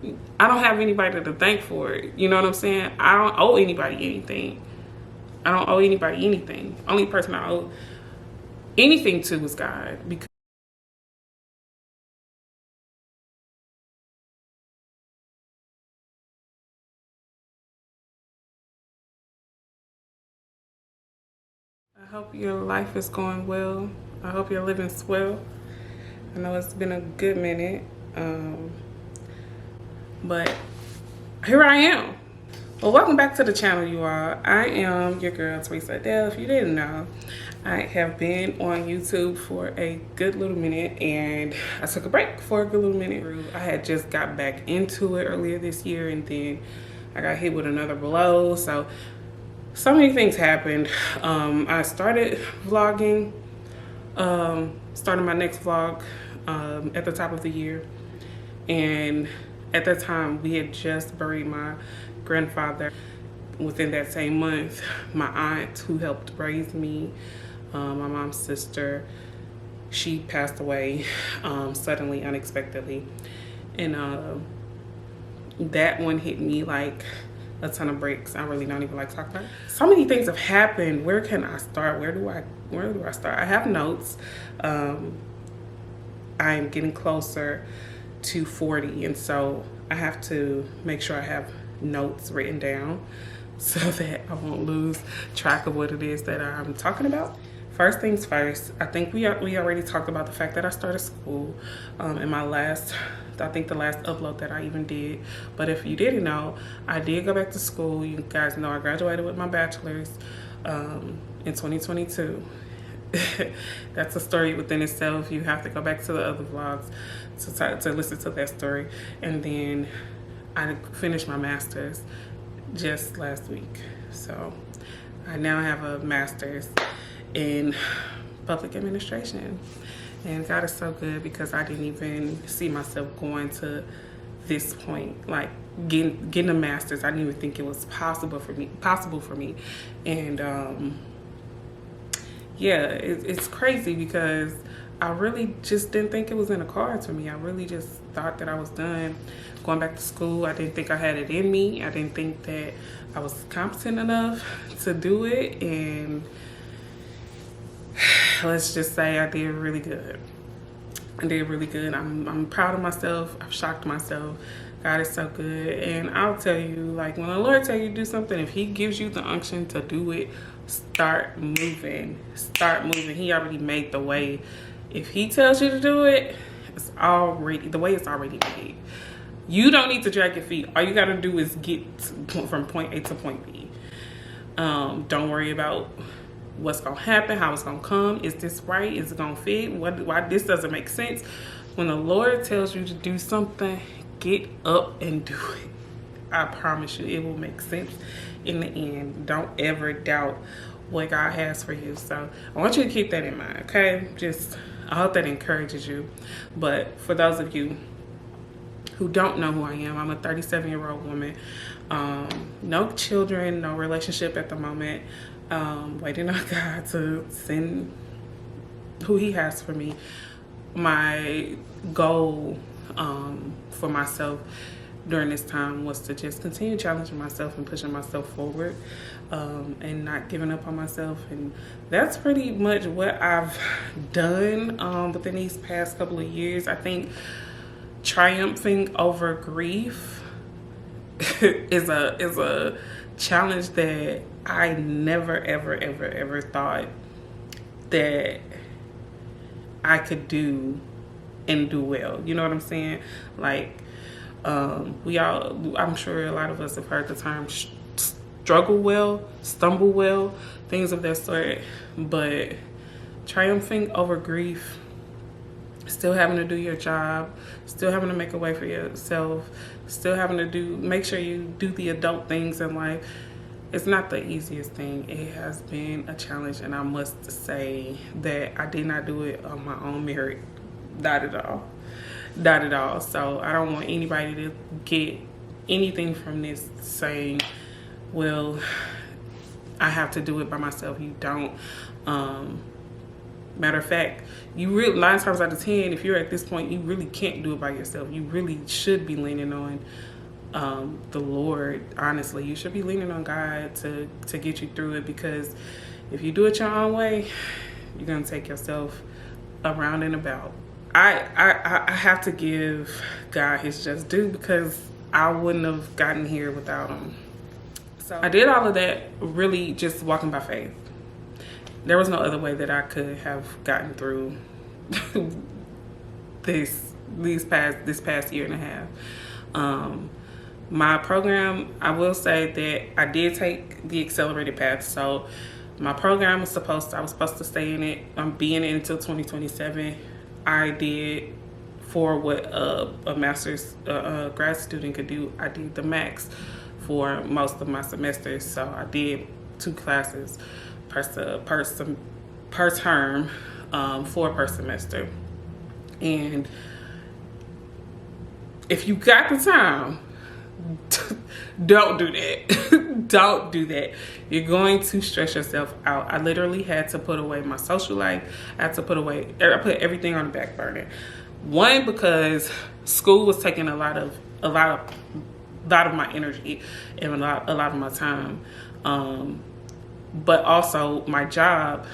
I don't have anybody to thank for it. You know what I'm saying? I don't owe anybody anything. I don't owe anybody anything. Only person I owe anything to is God. Because I hope your life is going well. I hope you're living swell. I know it's been a good minute, but here I am. Well, welcome back to the channel, you all. I am your girl, Teresa Adele. If you didn't know, I have been on YouTube for a good little minute, and I took a break for a good little minute. I had just got back into it earlier this year, and then I got hit with another blow. So many things happened. I started vlogging, started my next vlog at the top of the year, and at that time we had just buried my grandfather. Within that same month, my aunt who helped raise me, my mom's sister, she passed away suddenly, unexpectedly, and that one hit me like a ton of bricks. I really don't even like talking about it. So many things have happened. Where can I start? Where do I start? I have notes. I am getting closer to 40, and so I have to make sure I have notes written down so that I won't lose track of what it is that I'm talking about. First things first, I think we already talked about the fact that I started school in my last, I think the last upload that I even did. But if you didn't know, I did go back to school. You guys know I graduated with my bachelor's in 2022. That's a story within itself. You have to go back to the other vlogs to listen to that story. And then I finished my master's just last week. So I now have a master's in public administration, and God is so good because I didn't even see myself going to this point, like getting a master's. I didn't even think it was possible for me. And yeah, it's crazy because I really just didn't think it was in the cards for me. I really just thought that I was done going back to school. I didn't think I had it in me. I didn't think that I was competent enough to do it, and let's just say I did really good. I did really good. I'm proud of myself. I've shocked myself. God is so good. And I'll tell you, like, when the Lord tells you to do something, if he gives you the unction to do it, start moving. Start moving. He already made the way. If he tells you to do it, the way is already made. You don't need to drag your feet. All you got to do is get from point A to point B. Don't worry about what's gonna happen, how it's gonna come. Is this right? Is it gonna fit? Why this doesn't make sense? When the Lord tells you to do something, get up and do it. I promise you, it will make sense in the end. Don't ever doubt what God has for you. So I want you to keep that in mind, okay? I hope that encourages you. But for those of you who don't know who I am, I'm a 37-year-old woman. No children, no relationship at the moment. Waiting on God to send who he has for me. My goal for myself during this time was to just continue challenging myself and pushing myself forward, and not giving up on myself. And that's pretty much what I've done within these past couple of years. I think triumphing over grief is a challenge that I never ever thought that I could do and do well. You know what I'm saying? Like, I'm sure a lot of us have heard the term struggle well, stumble well, things of that sort. But triumphing over grief, still having to do your job, still having to make a way for yourself, still having to make sure you do the adult things in life, it's not the easiest thing. It has been a challenge, and I must say that I did not do it on my own merit. Not at all. Not at all. So I don't want anybody to get anything from this saying, well, I have to do it by myself. You don't. Matter of fact, you really 9 times out of 10, if you're at this point, you really can't do it by yourself. You really should be leaning on the Lord. Honestly, you should be leaning on God to get you through it, because if you do it your own way, you're gonna take yourself around and about. I have to give God his just due, because I wouldn't have gotten here without him. So I did all of that really just walking by faith. There was no other way that I could have gotten through this past year and a half. My program, I will say that I did take the accelerated path. So my program I was supposed to stay in it, be in it until 2027. I did, for what a master's grad student could do, I did the max for most of my semesters. So I did 2 classes per term, 4 per semester. And if you got the time, don't do that. Don't do that. You're going to stress yourself out. I literally had to put away my social life. I put everything on the back burner. One, because school was taking a lot of my energy and a lot of my time. But also my job,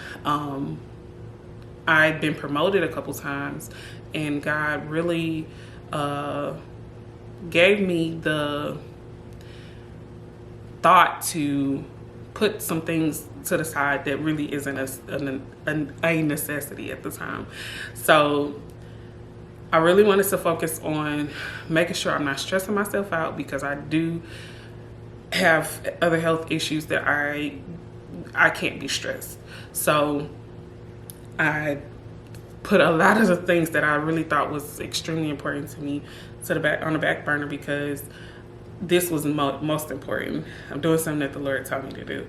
I'd been promoted a couple times, and God really gave me the thought to put some things to the side that really isn't a necessity at the time. So I really wanted to focus on making sure I'm not stressing myself out, because I do have other health issues that I can't be stressed. So I put a lot of the things that I really thought was extremely important to me on the back burner, because this was most important. I'm doing something that the Lord told me to do,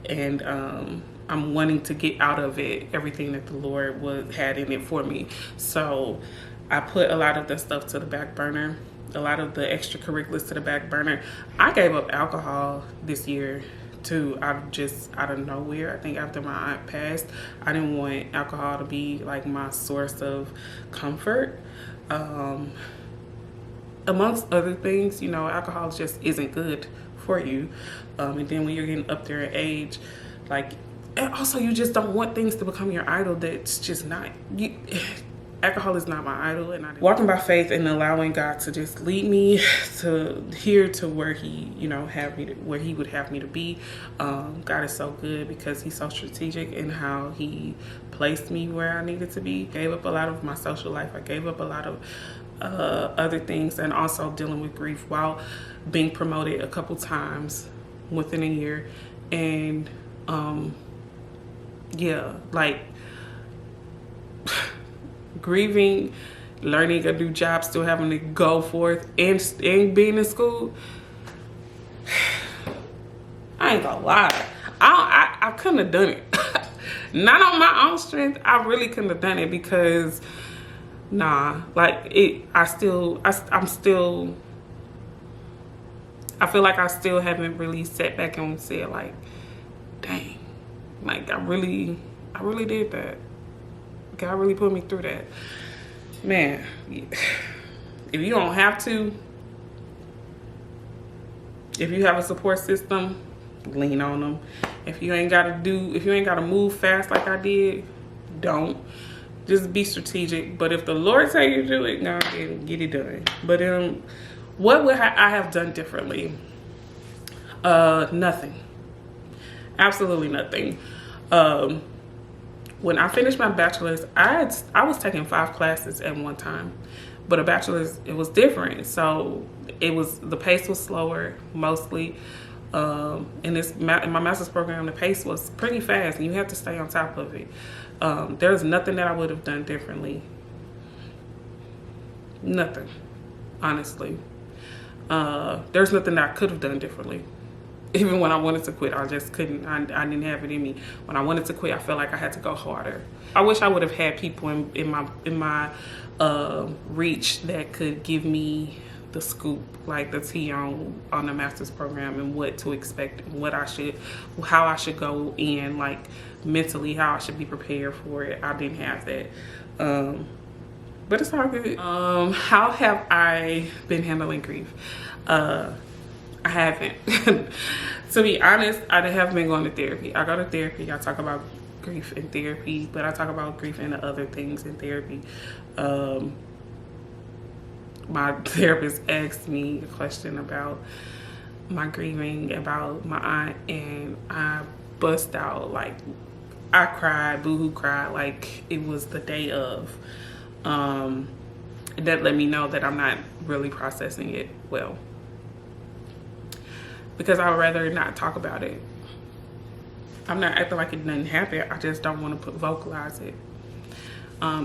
and I'm wanting to get out of it everything that the Lord had in it for me. So I put a lot of the stuff to the back burner, a lot of the extracurriculars to the back burner. I gave up alcohol this year too, out of nowhere. I think after my aunt passed, I didn't want alcohol to be like my source of comfort. Amongst other things, alcohol just isn't good for you. And then when you're getting up there in age, and also you just don't want things to become your idol. That's just not you. Alcohol is not my idol, and walking by faith and allowing God to just lead me to where He, where He would have me to be. God is so good, because He's so strategic in how He placed me where I needed to be. Gave up a lot of my social life. I gave up a lot of other things, and also dealing with grief while being promoted a couple times within a year. And grieving, learning a new job, still having to go forth, and being in school. I ain't gonna lie, I couldn't have done it. Not on my own strength. I really couldn't have done it, because I feel like I still haven't really sat back and said, dang, I really did that. God really put me through that. Man, if you don't have to, if you have a support system, lean on them. If you ain't gotta move fast like I did, don't. Just be strategic. But if the Lord tell you to do it, God, get it done. But what would I have done differently? Nothing. Absolutely nothing. When I finished my bachelor's, I was taking 5 classes at one time, but a bachelor's, it was different. So the pace was slower mostly. In my master's program, the pace was pretty fast, and you have to stay on top of it. There's nothing that I would have done differently. Nothing, honestly. There's nothing that I could have done differently. Even when I wanted to quit, I just couldn't. I didn't have it in me. When I wanted to quit, I felt like I had to go harder. I wish I would have had people in my reach that could give me the scoop, like the tea on the master's program and what to expect and how I should go in, like mentally, how I should be prepared for it. I didn't have that. But it's all good. How have I been handling grief? I haven't. To be honest, I haven't been going to therapy. I go to therapy. I talk about grief in therapy, but I talk about grief and the other things in therapy. My therapist asked me a question about my grieving, about my aunt, and I bust out, like, I cried, boohoo cried, like it was the day of. That let me know that I'm not really processing it well, because I'd rather not talk about it. I'm not acting like it didn't happen. I just don't want to vocalize it.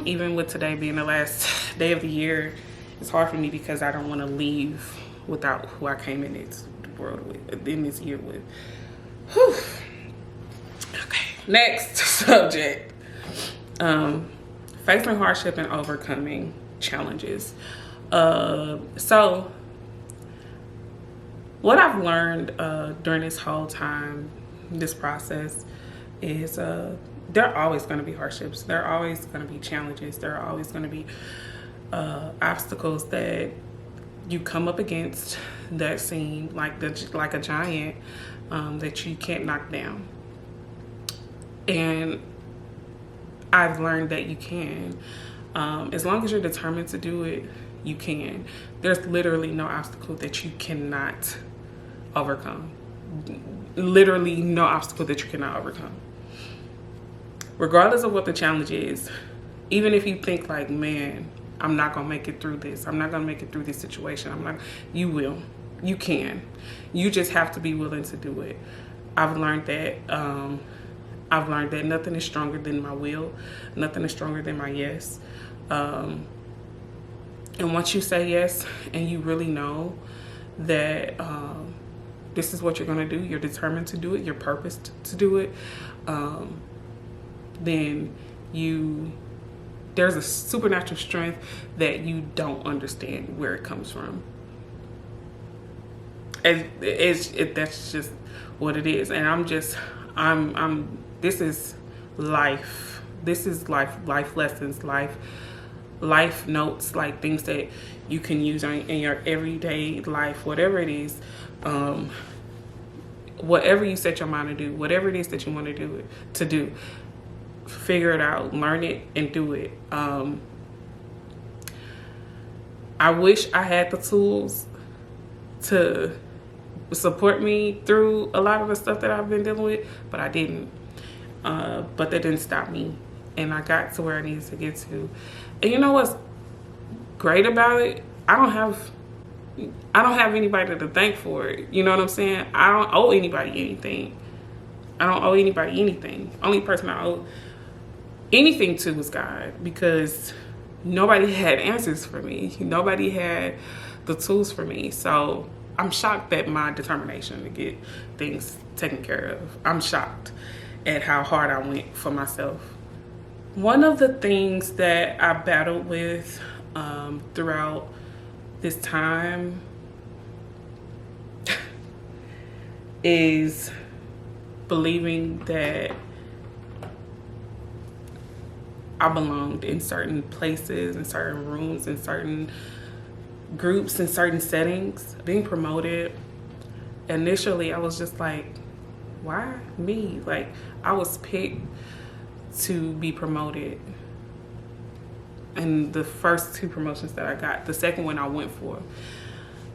Even with today being the last day of the year, it's hard for me because I don't want to leave without who I came in this world with, in this year with. Whew. Okay, next subject. Facing hardship and overcoming challenges. So what I've learned during this whole time, this process, is there are always going to be hardships. There are always going to be challenges. There are always going to be obstacles that you come up against that seem like a giant that you can't knock down. And I've learned that you can. As long as you're determined to do it, you can. There's literally no obstacle that you cannot overcome. Literally no obstacle that you cannot overcome. Regardless of what the challenge is, even if you think like, man, I'm not gonna make it through this. I'm not gonna make it through this situation. You will. You can. You just have to be willing to do it. I've learned that. I've learned that nothing is stronger than my will. Nothing is stronger than my yes. And once you say yes and you really know that this is what you're going to do, you're determined to do it, you're purposed to do it, then there's a supernatural strength that you don't understand where it comes from. That's just what it is. And this is life. This is life lessons, life notes, like things that you can use in your everyday life, whatever it is, whatever you set your mind to do, whatever it is that you want to do, figure it out, learn it, and do it. I wish I had the tools to support me through a lot of the stuff that I've been dealing with, but I didn't. But that didn't stop me, and I got to where I needed to get to. And you know what's great about it? I don't have anybody to thank for it. You know what I'm saying? I don't owe anybody anything. Only person I owe anything to was God, because nobody had answers for me. Nobody had the tools for me. So I'm shocked at my determination to get things taken care of. I'm shocked at how hard I went for myself. One of the things that I battled with throughout this time is believing that I belonged in certain places, in certain rooms, in certain groups, in certain settings. Being promoted, initially I was just like, why me? Like, I was picked to be promoted in the first 2 promotions that I got. The second one I went for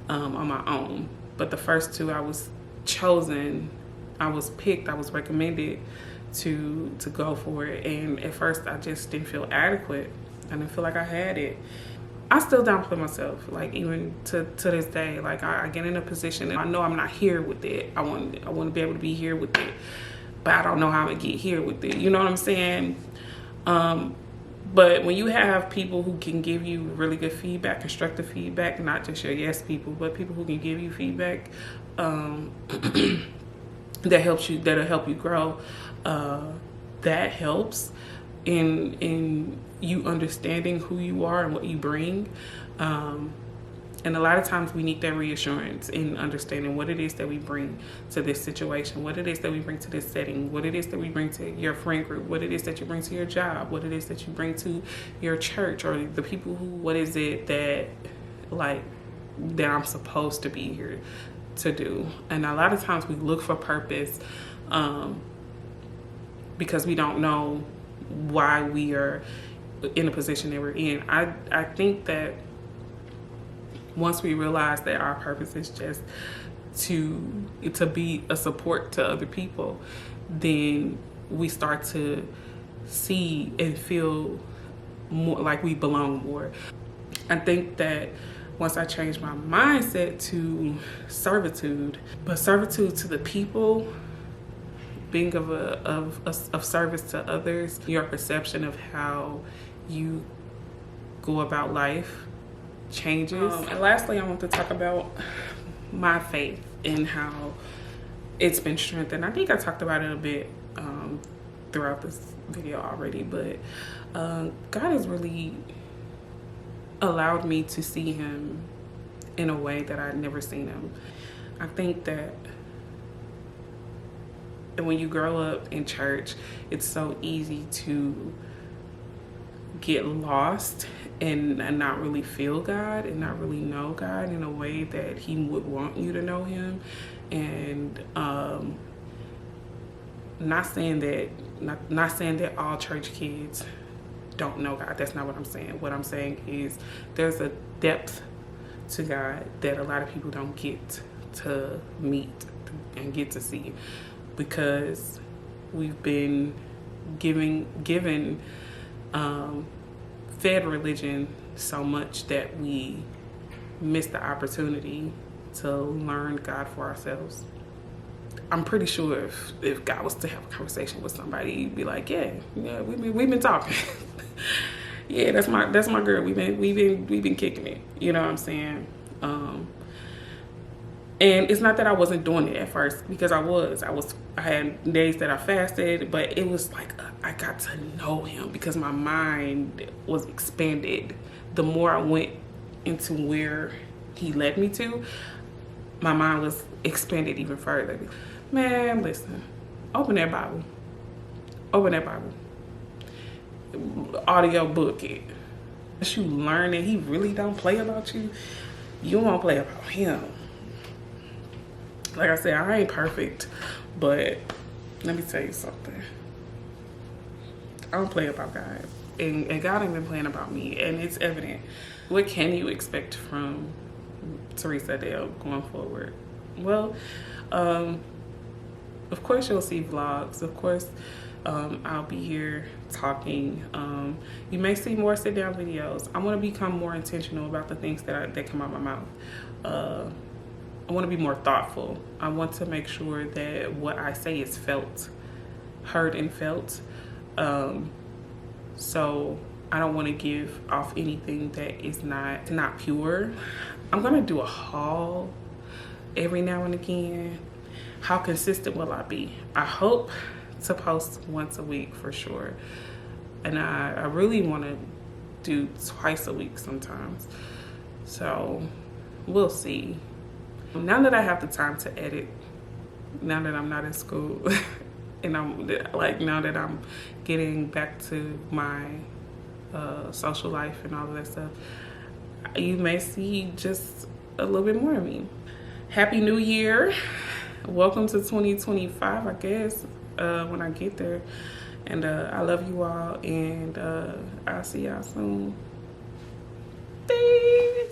on my own, but the first 2 I was chosen, I was picked, I was recommended to go for it. And at first I just didn't feel adequate. I didn't feel like I had it. I still downplay myself, like even to this day. Like I get in a position and I know I'm not here with it. I want to be able to be here with it, but I don't know how I'm gonna get here with it. You know what I'm saying? But when you have people who can give you really good feedback, constructive feedback, not just your yes people, but people who can give you feedback that'll help you grow, that helps in you understanding who you are and what you bring. And a lot of times we need that reassurance in understanding what it is that we bring to this situation, what it is that we bring to this setting, what it is that we bring to your friend group, what it is that you bring to your job, what it is that you bring to your church, or the people who, what is it that, like, that I'm supposed to be here to do. And a lot of times we look for purpose because we don't know why we are in the position that we're in. I think that once we realize that our purpose is just to be a support to other people, then we start to see and feel more like we belong more. I think that once I changed my mindset to servitude, but servitude to the people, being of service to others, your perception of how you go about life changes. And lastly, I want to talk about my faith and how it's been strengthened. I think I talked about it a bit throughout this video already, but God has really allowed me to see him in a way that I'd never seen him. I think that when you grow up in church, it's so easy to get lost and not really feel God and not really know God in a way that he would want you to know him. And not saying that all church kids don't know God. That's not what I'm saying. What I'm saying is there's a depth to God that a lot of people don't get to meet and get to see, because we've been given fed religion so much that we miss the opportunity to learn God for ourselves. I'm pretty sure if God was to have a conversation with somebody, he'd be like, yeah, we've been talking. Yeah, that's my girl. We've been kicking it. You know what I'm saying? And it's not that I wasn't doing it at first, because I had days that I fasted, but it was like I got to know him because my mind was expanded. The more I went into where he led me to, my mind was expanded even further. Man, listen, open that Bible. Audio book it. Once you learn that he really don't play about you, you won't play about him. Like I said, I ain't perfect, but let me tell you something. I don't play about God, and God ain't been playing about me, and it's evident. What can you expect from Teresa Dale going forward? Well, of course you'll see vlogs. Of course, I'll be here talking. You may see more sit-down videos. I want to become more intentional about the things that come out of my mouth. I want to be more thoughtful. I want to make sure that what I say is heard and felt. So I don't want to give off anything that is not pure. I'm going to do a haul every now and again. How consistent will I be? I hope to post once a week for sure. And I really want to do twice a week sometimes. So we'll see. Now that I have the time to edit, now that I'm not in school, and now that I'm getting back to my social life and all of that stuff, you may see just a little bit more of me. Happy New Year. Welcome to 2025, I guess, when I get there. And I love you all, and I'll see y'all soon. Peace.